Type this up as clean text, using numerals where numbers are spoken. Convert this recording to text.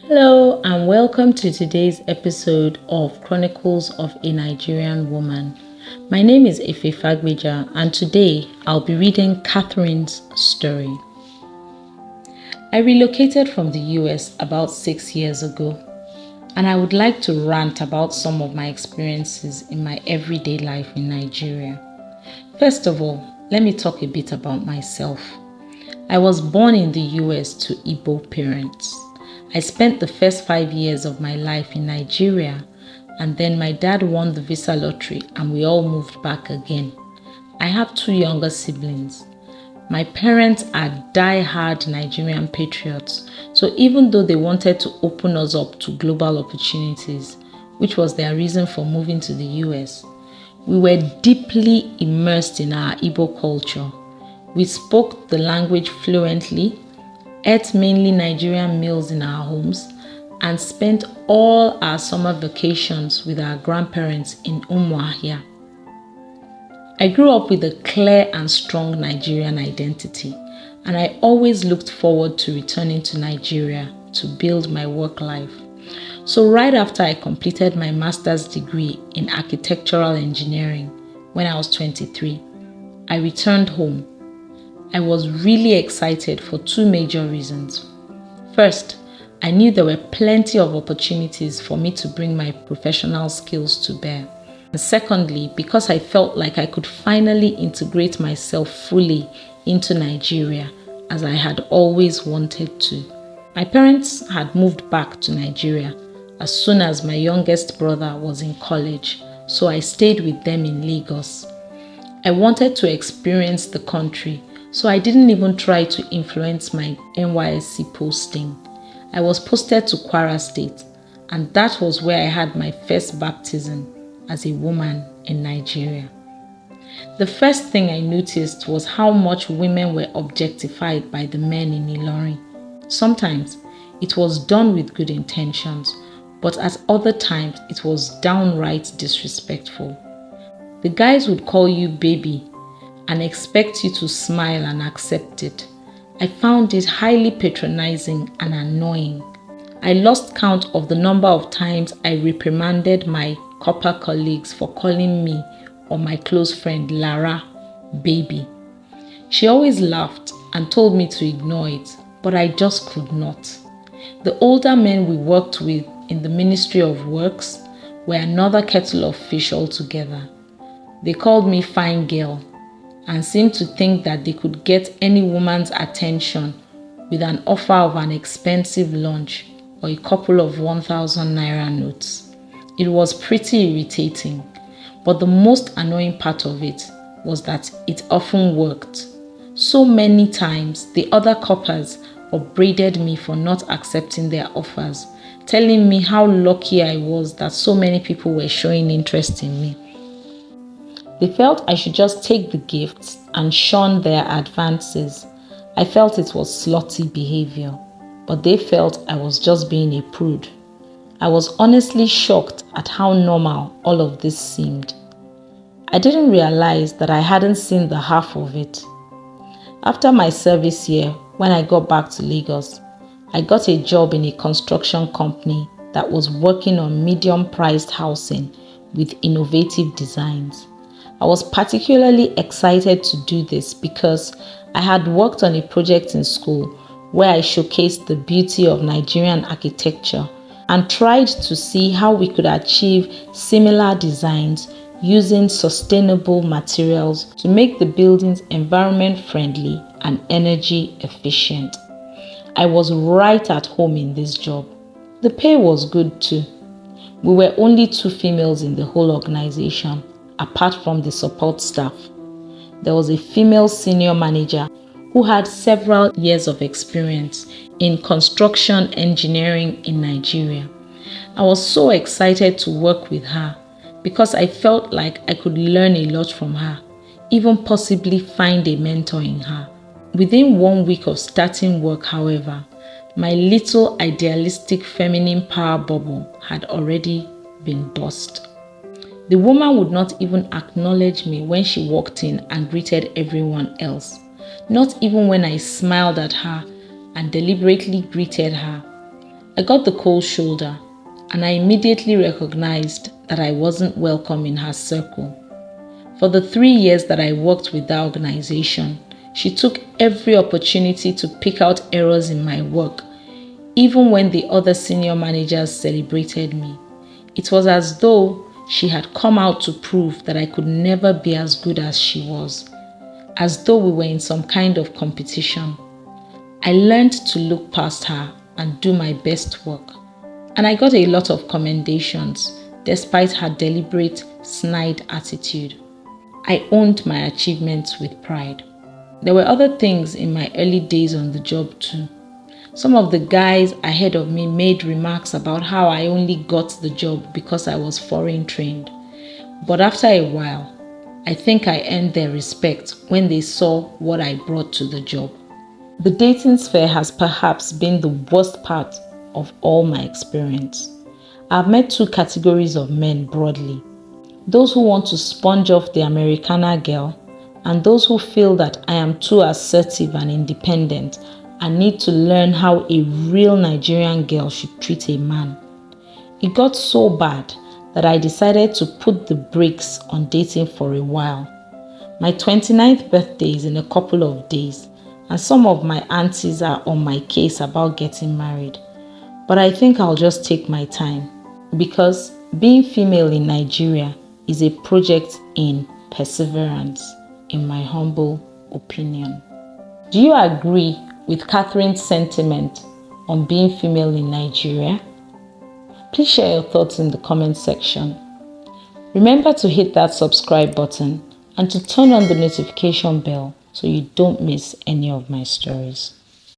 Hello and welcome to today's episode of Chronicles of a Nigerian Woman. My name is Fagbeja and today I'll be reading Catherine's story. I relocated from the US about 6 years ago, and I would like to rant about some of my experiences in my everyday life in Nigeria. First of all, let me talk a bit about myself. I was born in the US to EBOOK parents. I spent the first 5 years of my life in Nigeria, and then my dad won the visa lottery and we all moved back again. I have 2 younger siblings. My parents are die-hard Nigerian patriots, so even though they wanted to open us up to global opportunities, which was their reason for moving to the US, we were deeply immersed in our Igbo culture. We spoke the language fluently, ate mainly Nigerian meals in our homes, and spent all our summer vacations with our grandparents in Umuahia. I grew up with a clear and strong Nigerian identity, and I always looked forward to returning to Nigeria to build my work life. So right after I completed my master's degree in architectural engineering when I was 23, I returned home. I was really excited for 2 major reasons. First, I knew there were plenty of opportunities for me to bring my professional skills to bear. And secondly, because I felt like I could finally integrate myself fully into Nigeria as I had always wanted to. My parents had moved back to Nigeria as soon as my youngest brother was in college, so I stayed with them in Lagos. I wanted to experience the country, so I didn't even try to influence my NYSC posting. I was posted to Kwara State, and that was where I had my first baptism as a woman in Nigeria. The first thing I noticed was how much women were objectified by the men in Ilorin. Sometimes it was done with good intentions, but at other times it was downright disrespectful. The guys would call you baby and expect you to smile and accept it. I found it highly patronizing and annoying. I lost count of the number of times I reprimanded my copper colleagues for calling me or my close friend Lara baby. She always laughed and told me to ignore it, but I just could not. The older men we worked with in the Ministry of Works were another kettle of fish altogether. They called me fine girl and seemed to think that they could get any woman's attention with an offer of an expensive lunch or a couple of 1,000 naira notes. It was pretty irritating, but the most annoying part of it was that it often worked. So many times the other coppers upbraided me for not accepting their offers, telling me how lucky I was that so many people were showing interest in me. They felt I should just take the gifts and shun their advances. I felt it was slutty behavior, but they felt I was just being a prude. I was honestly shocked at how normal all of this seemed. I didn't realize that I hadn't seen the half of it. After my service year, when I got back to Lagos, I got a job in a construction company that was working on medium-priced housing with innovative designs. I was particularly excited to do this because I had worked on a project in school where I showcased the beauty of Nigerian architecture and tried to see how we could achieve similar designs using sustainable materials to make the buildings environment friendly and energy efficient. I was right at home in this job. The pay was good too. We were only 2 females in the whole organization, apart from the support staff. There was a female senior manager who had several years of experience in construction engineering in Nigeria. I was so excited to work with her because I felt like I could learn a lot from her, even possibly find a mentor in her. Within 1 week of starting work, however, my little idealistic feminine power bubble had already been burst. The woman would not even acknowledge me when she walked in and greeted everyone else, not even when I smiled at her and deliberately greeted her. I got the cold shoulder, and I immediately recognized that I wasn't welcome in her circle. For the 3 years that I worked with that organization, she took every opportunity to pick out errors in my work, even when the other senior managers celebrated me. It was as though she had come out to prove that I could never be as good as she was, as though we were in some kind of competition. I learned to look past her and do my best work, and I got a lot of commendations despite her deliberate, snide attitude. I owned my achievements with pride. There were other things in my early days on the job too. Some of the guys ahead of me made remarks about how I only got the job because I was foreign trained. But after a while, I think I earned their respect when they saw what I brought to the job. The dating sphere has perhaps been the worst part of all my experience. I've met two categories of men broadly: those who want to sponge off the Americana girl, and those who feel that I am too assertive and independent and need to learn how a real Nigerian girl should treat a man. It got so bad that I decided to put the brakes on dating for a while. My 29th birthday is in a couple of days, and some of my aunties are on my case about getting married. But I think I'll just take my time, because being female in Nigeria is a project in perseverance, in my humble opinion. Do you agree with Catherine's sentiment on being female in Nigeria? Please share your thoughts in the comment section. Remember to hit that subscribe button and to turn on the notification bell so you don't miss any of my stories.